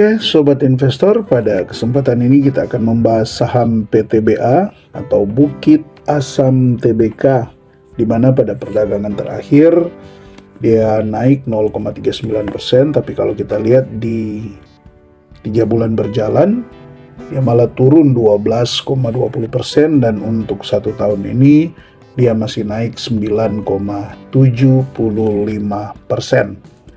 Oke, Sobat Investor, pada kesempatan ini kita akan membahas saham PTBA atau Bukit Asam Tbk, di mana pada perdagangan terakhir dia naik 0,39%, tapi kalau kita lihat di 3 bulan berjalan, dia malah turun 12,20%, dan untuk 1 tahun ini dia masih naik 9,75%.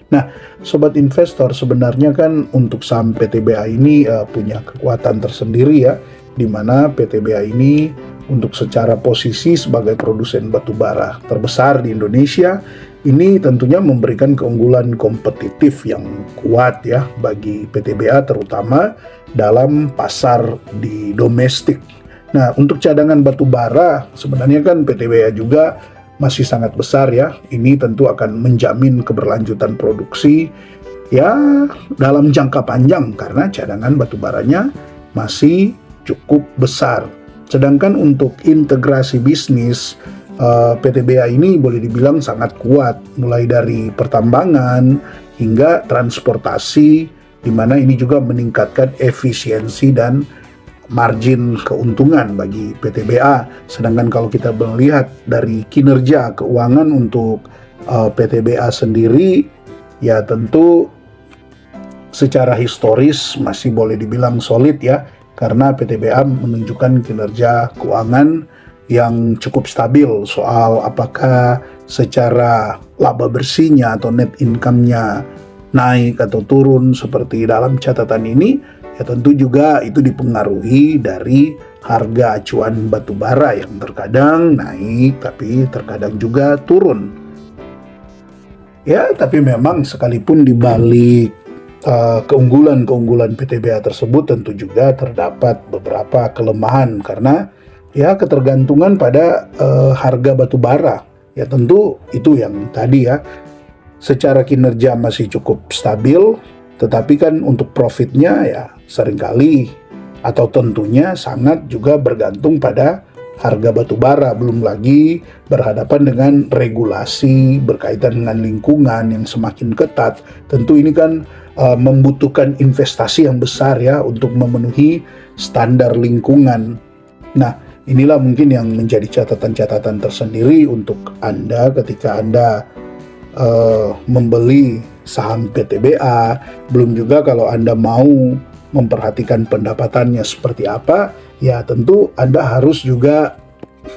Nah, Sobat Investor, sebenarnya kan untuk saham PTBA ini punya kekuatan tersendiri ya, di mana PTBA ini untuk secara posisi sebagai produsen batubara terbesar di Indonesia, ini tentunya memberikan keunggulan kompetitif yang kuat ya bagi PTBA, terutama dalam pasar di domestik. Nah, untuk cadangan batubara, sebenarnya kan PTBA juga masih sangat besar ya. Ini tentu akan menjamin keberlanjutan produksi ya dalam jangka panjang karena cadangan batubaranya masih cukup besar. Sedangkan untuk integrasi bisnis, PTBA ini boleh dibilang sangat kuat, mulai dari pertambangan hingga transportasi, di mana ini juga meningkatkan efisiensi dan margin keuntungan bagi PTBA. Sedangkan kalau kita melihat dari kinerja keuangan untuk PTBA sendiri, ya tentu secara historis masih boleh dibilang solid ya, karena PTBA menunjukkan kinerja keuangan yang cukup stabil. Soal apakah secara laba bersihnya atau net income-nya naik atau turun seperti dalam catatan ini, ya tentu juga itu dipengaruhi dari harga acuan batubara yang terkadang naik tapi terkadang juga turun. Ya, tapi memang sekalipun di balik keunggulan-keunggulan PTBA tersebut tentu juga terdapat beberapa kelemahan karena ya ketergantungan pada harga batubara. Ya tentu itu yang tadi ya, secara kinerja masih cukup stabil, tetapi kan untuk profitnya ya seringkali atau tentunya sangat juga bergantung pada harga batubara, belum lagi berhadapan dengan regulasi berkaitan dengan lingkungan yang semakin ketat. Tentu ini kan membutuhkan investasi yang besar ya untuk memenuhi standar lingkungan. Nah, inilah mungkin yang menjadi catatan-catatan tersendiri untuk Anda ketika Anda membeli saham PTBA. Belum juga kalau Anda mau memperhatikan pendapatannya seperti apa, ya tentu Anda harus juga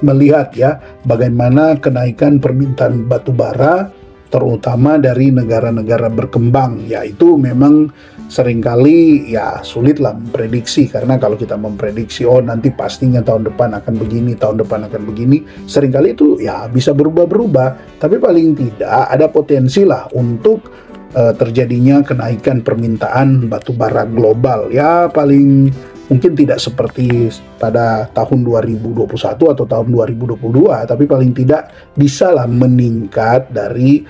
melihat ya bagaimana kenaikan permintaan batubara terutama dari negara-negara berkembang. Ya itu memang seringkali ya sulitlah memprediksi, karena kalau kita memprediksi oh nanti pastinya tahun depan akan begini, tahun depan akan begini, seringkali itu ya bisa berubah-berubah, tapi paling tidak ada potensi lah untuk terjadinya kenaikan permintaan batubara global. Ya paling mungkin tidak seperti pada tahun 2021 atau tahun 2022, tapi paling tidak bisalah meningkat dari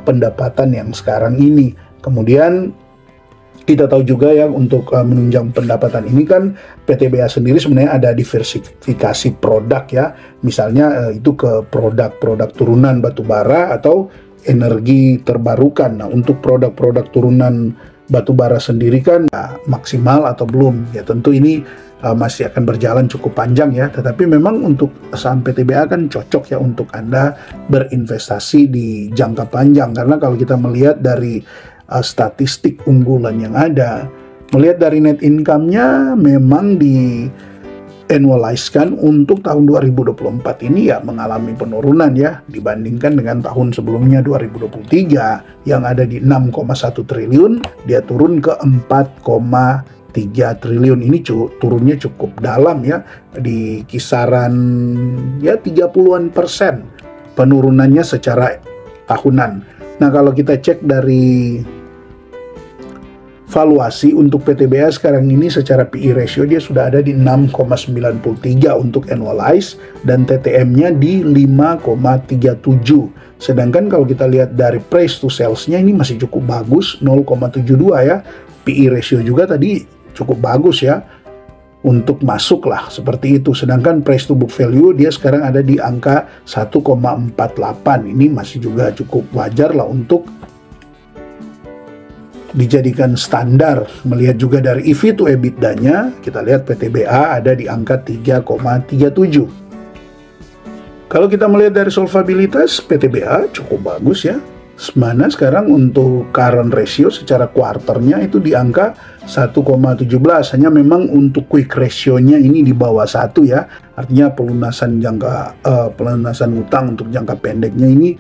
pendapatan yang sekarang ini. Kemudian kita tahu juga ya untuk menunjang pendapatan ini kan PTBA sendiri sebenarnya ada diversifikasi produk ya. Misalnya itu ke produk-produk turunan batubara atau energi terbarukan. Nah, untuk produk-produk turunan batubara sendiri kan maksimal atau belum, ya tentu ini masih akan berjalan cukup panjang ya, tetapi memang untuk saham PTBA kan cocok ya untuk Anda berinvestasi di jangka panjang, karena kalau kita melihat dari statistik unggulan yang ada, melihat dari net income-nya memang di annualize-kan untuk tahun 2024 ini ya mengalami penurunan ya dibandingkan dengan tahun sebelumnya 2023 yang ada di 6,1 triliun, dia turun ke 4,3 triliun. Ini turunnya cukup dalam ya, di kisaran ya 30-an persen penurunannya secara tahunan. Nah, kalau kita cek dari valuasi untuk PTBA sekarang ini secara PE ratio dia sudah ada di 6,93 untuk annualize dan TTM-nya di 5,37. Sedangkan kalau kita lihat dari price to sales-nya ini masih cukup bagus, 0,72 ya. PE ratio juga tadi cukup bagus ya untuk masuk lah seperti itu. Sedangkan price to book value dia sekarang ada di angka 1,48. Ini masih juga cukup wajar lah untuk dijadikan standar, melihat juga dari EV to EBITDA-nya, kita lihat PTBA ada di angka 3,37. Kalau kita melihat dari solvabilitas, PTBA cukup bagus ya. Mana sekarang untuk current ratio secara kuarternya itu di angka 1,17. Hanya memang untuk quick ratio-nya ini di bawah 1 ya. Artinya pelunasan utang untuk jangka pendeknya ini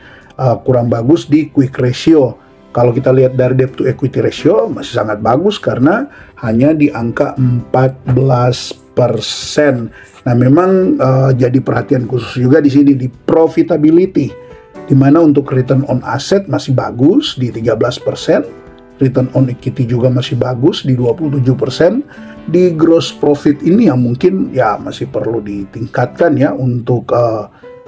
kurang bagus di quick ratio. Kalau kita lihat dari debt to equity ratio masih sangat bagus karena hanya di angka 14%. Nah, memang jadi perhatian khusus juga di sini di profitability, di mana untuk return on asset masih bagus di 13%, return on equity juga masih bagus di 27%. Di gross profit ini yang mungkin ya masih perlu ditingkatkan ya untuk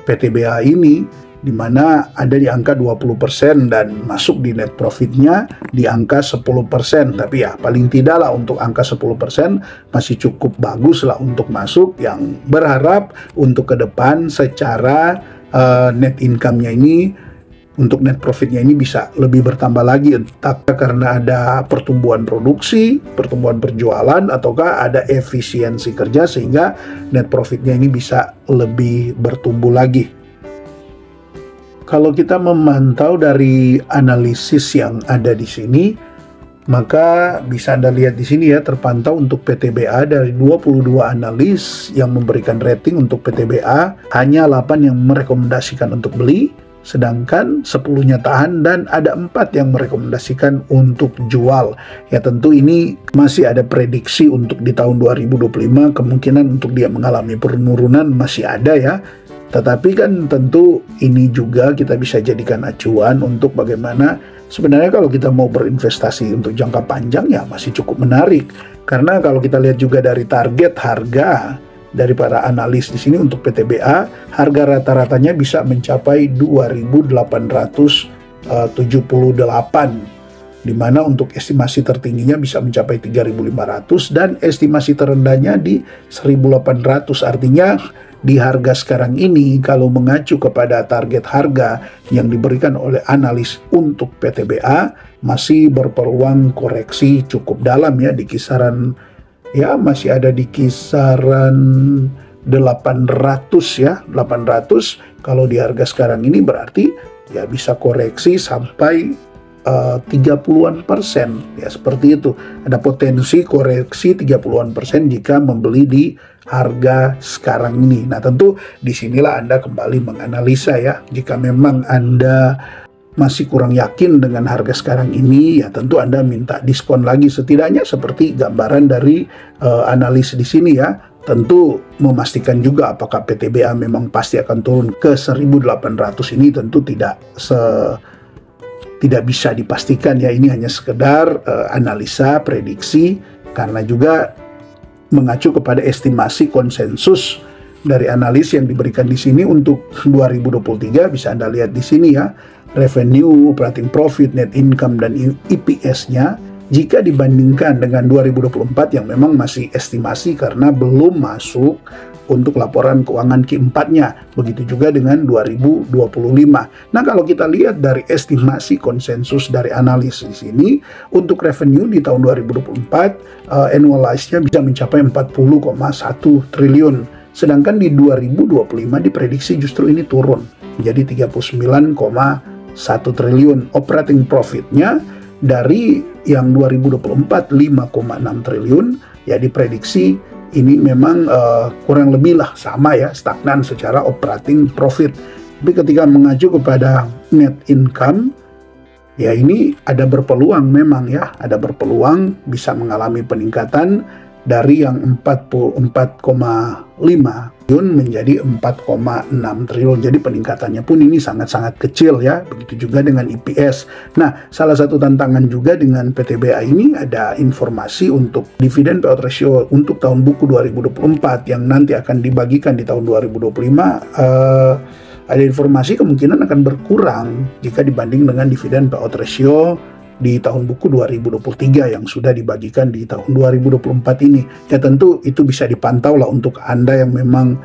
PTBA ini, di mana ada di angka 20% dan masuk di net profitnya di angka 10%. Tapi ya paling tidak lah untuk angka 10% masih cukup bagus lah untuk masuk, yang berharap untuk ke depan secara net income-nya ini, untuk net profit-nya ini bisa lebih bertambah lagi, entah karena ada pertumbuhan produksi, pertumbuhan perjualan, ataukah ada efisiensi kerja sehingga net profit-nya ini bisa lebih bertumbuh lagi. Kalau kita memantau dari analisis yang ada di sini, maka bisa Anda lihat di sini ya, terpantau untuk PTBA dari 22 analis yang memberikan rating untuk PTBA, hanya 8 yang merekomendasikan untuk beli, sedangkan 10-nya tahan dan ada 4 yang merekomendasikan untuk jual. Ya tentu ini masih ada prediksi untuk di tahun 2025, kemungkinan untuk dia mengalami penurunan masih ada ya. Tetapi kan tentu ini juga kita bisa jadikan acuan untuk bagaimana sebenarnya kalau kita mau berinvestasi untuk jangka panjang ya masih cukup menarik. Karena kalau kita lihat juga dari target harga dari para analis di sini untuk PTBA, harga rata-ratanya bisa mencapai 2.878, di mana untuk estimasi tertingginya bisa mencapai 3.500 dan estimasi terendahnya di 1.800. Artinya di harga sekarang ini kalau mengacu kepada target harga yang diberikan oleh analis untuk PTBA masih berpeluang koreksi cukup dalam ya, di kisaran ya masih ada di kisaran 800 ya, 800. Kalau di harga sekarang ini berarti ya bisa koreksi sampai 30-an persen ya, seperti itu. Ada potensi koreksi 30-an persen jika membeli di harga sekarang ini. Nah tentu disinilah Anda kembali menganalisa ya. Jika memang Anda masih kurang yakin dengan harga sekarang ini, ya tentu Anda minta diskon lagi, setidaknya seperti gambaran dari analis di sini ya. Tentu memastikan juga apakah PTBA memang pasti akan turun ke 1.800 ini tentu tidak bisa dipastikan ya. Ini hanya sekedar analisa, prediksi, karena juga mengacu kepada estimasi konsensus dari analis yang diberikan di sini untuk 2023. Bisa Anda lihat di sini ya, revenue, operating profit, net income, dan EPS-nya jika dibandingkan dengan 2024 yang memang masih estimasi karena belum masuk untuk laporan keuangan Q4-nya. Begitu juga dengan 2025. Nah, kalau kita lihat dari estimasi konsensus dari analis di sini, untuk revenue di tahun 2024, annualized-nya bisa mencapai 40,1 triliun. Sedangkan di 2025 diprediksi justru ini turun menjadi 39,1 triliun. Operating profit-nya dari yang 2024 5,6 triliun, ya diprediksi ini memang kurang lebih lah sama ya, stagnan secara operating profit. Tapi ketika mengacu kepada net income, ya ini ada berpeluang memang ya, ada berpeluang bisa mengalami peningkatan dari yang 44,5 triliun menjadi 4,6 triliun. Jadi peningkatannya pun ini sangat-sangat kecil ya. Begitu juga dengan EPS. Nah, salah satu tantangan juga dengan PTBA ini ada informasi untuk dividen payout ratio untuk tahun buku 2024 yang nanti akan dibagikan di tahun 2025. Ada informasi kemungkinan akan berkurang jika dibanding dengan dividen payout ratio di tahun buku 2023 yang sudah dibagikan di tahun 2024 ini. Ya tentu itu bisa dipantau lah untuk Anda yang memang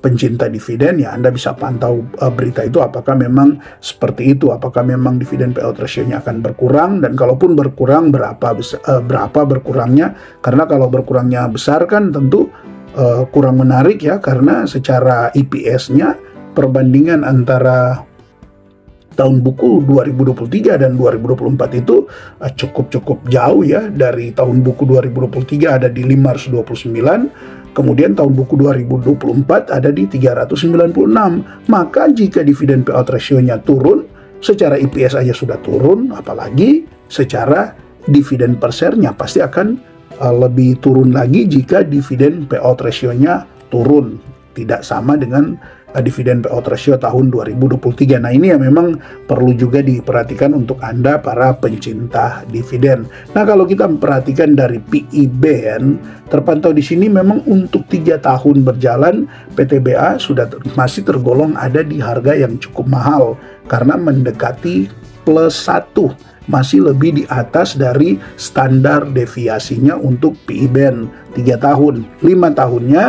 pencinta dividen, ya Anda bisa pantau berita itu apakah memang seperti itu, apakah memang dividen payout ratio-nya akan berkurang, dan kalaupun berkurang berapa berkurangnya. Karena kalau berkurangnya besar kan tentu kurang menarik ya, karena secara EPS-nya perbandingan antara tahun buku 2023 dan 2024 itu cukup jauh ya. Dari tahun buku 2023 ada di 529, kemudian tahun buku 2024 ada di 396. Maka jika dividen payout ratio-nya turun, secara EPS aja sudah turun, apalagi secara dividen per share-nya pasti akan lebih turun lagi jika dividen payout ratio-nya turun, tidak sama dengan dividen payout ratio tahun 2023. Nah, ini yang memang perlu juga diperhatikan untuk Anda para pencinta dividen. Nah, kalau kita memperhatikan dari PE band, terpantau di sini memang untuk 3 tahun berjalan PTBA masih tergolong ada di harga yang cukup mahal karena mendekati +1, masih lebih di atas dari standar deviasinya untuk PE band 3 tahun. 5 tahunnya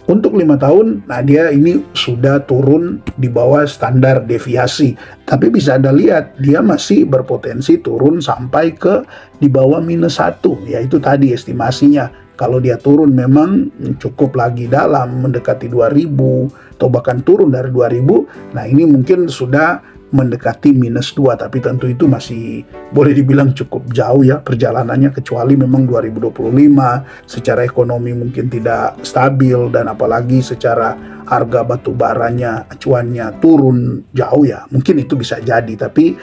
untuk 5 tahun, nah dia ini sudah turun di bawah standar deviasi. Tapi bisa Anda lihat, dia masih berpotensi turun sampai ke di bawah -1, yaitu tadi estimasinya. Kalau dia turun memang cukup lagi dalam, mendekati 2000, atau bahkan turun dari 2000, nah ini mungkin sudah mendekati -2, tapi tentu itu masih boleh dibilang cukup jauh ya perjalanannya, kecuali memang 2025 secara ekonomi mungkin tidak stabil, dan apalagi secara harga batu baranya, acuannya turun jauh ya, mungkin itu bisa jadi. Tapi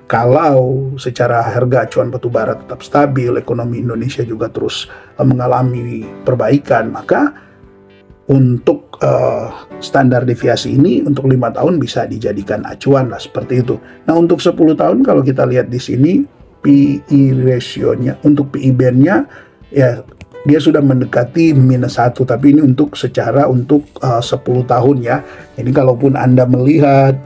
kalau secara harga acuan batu bara tetap stabil, ekonomi Indonesia juga terus mengalami perbaikan, maka untuk standar deviasi ini untuk 5 tahun bisa dijadikan acuan lah, seperti itu. Nah, untuk 10 tahun kalau kita lihat di sini PE ratio-nya untuk PE band-nya ya dia sudah mendekati -1, tapi ini untuk 10 tahun ya. Jadi kalaupun Anda melihat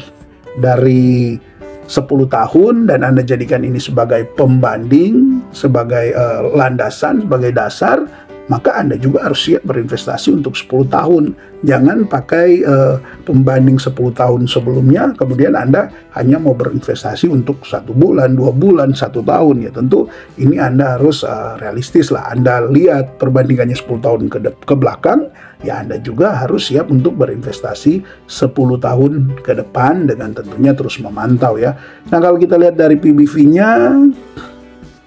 dari 10 tahun dan Anda jadikan ini sebagai pembanding, sebagai landasan, sebagai dasar, maka Anda juga harus siap berinvestasi untuk 10 tahun. Jangan pakai pembanding 10 tahun sebelumnya, kemudian Anda hanya mau berinvestasi untuk 1 bulan, 2 bulan, 1 tahun. Ya tentu ini Anda harus realistis lah. Anda lihat perbandingannya 10 tahun ke belakang, ya Anda juga harus siap untuk berinvestasi 10 tahun ke depan dengan tentunya terus memantau ya. Nah, kalau kita lihat dari PBV-nya,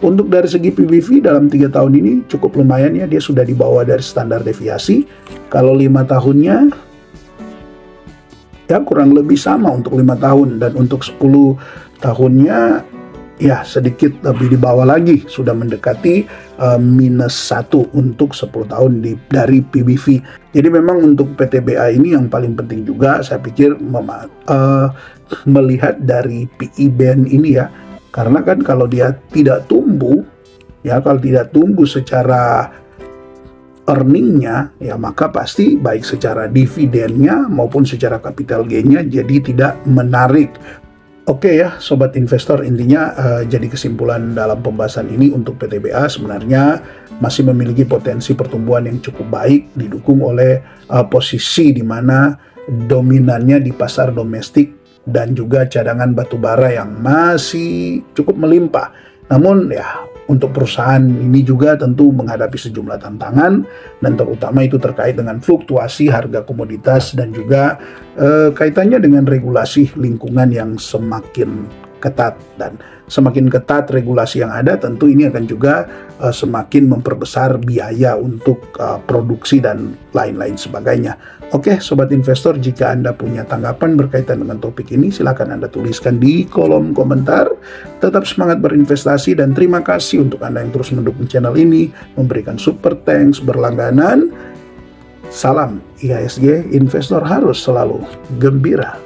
untuk dari segi PBV dalam 3 tahun ini cukup lumayan ya, dia sudah di bawah dari standar deviasi. Kalau 5 tahunnya ya kurang lebih sama untuk 5 tahun, dan untuk 10 tahunnya ya sedikit lebih di bawah lagi, sudah mendekati -1 untuk 10 tahun dari PBV. Jadi memang untuk PTBA ini yang paling penting juga saya pikir melihat dari PE band ini ya. Karena kan kalau dia tidak tumbuh, ya kalau tidak tumbuh secara earningnya, ya maka pasti baik secara dividennya maupun secara capital gainnya jadi tidak menarik. Oke ya, sobat investor, intinya jadi kesimpulan dalam pembahasan ini untuk PTBA sebenarnya masih memiliki potensi pertumbuhan yang cukup baik, didukung oleh posisi di mana dominannya di pasar domestik dan juga cadangan batubara yang masih cukup melimpah. Namun ya untuk perusahaan ini juga tentu menghadapi sejumlah tantangan, dan terutama itu terkait dengan fluktuasi harga komoditas dan juga kaitannya dengan regulasi lingkungan yang semakin ketat. Dan semakin ketat regulasi yang ada, tentu ini akan juga semakin memperbesar biaya untuk produksi dan lain-lain sebagainya. Oke, sobat investor, jika Anda punya tanggapan berkaitan dengan topik ini, silakan Anda tuliskan di kolom komentar. Tetap semangat berinvestasi, dan terima kasih untuk Anda yang terus mendukung channel ini, memberikan super thanks berlangganan. Salam IHSG, investor harus selalu gembira.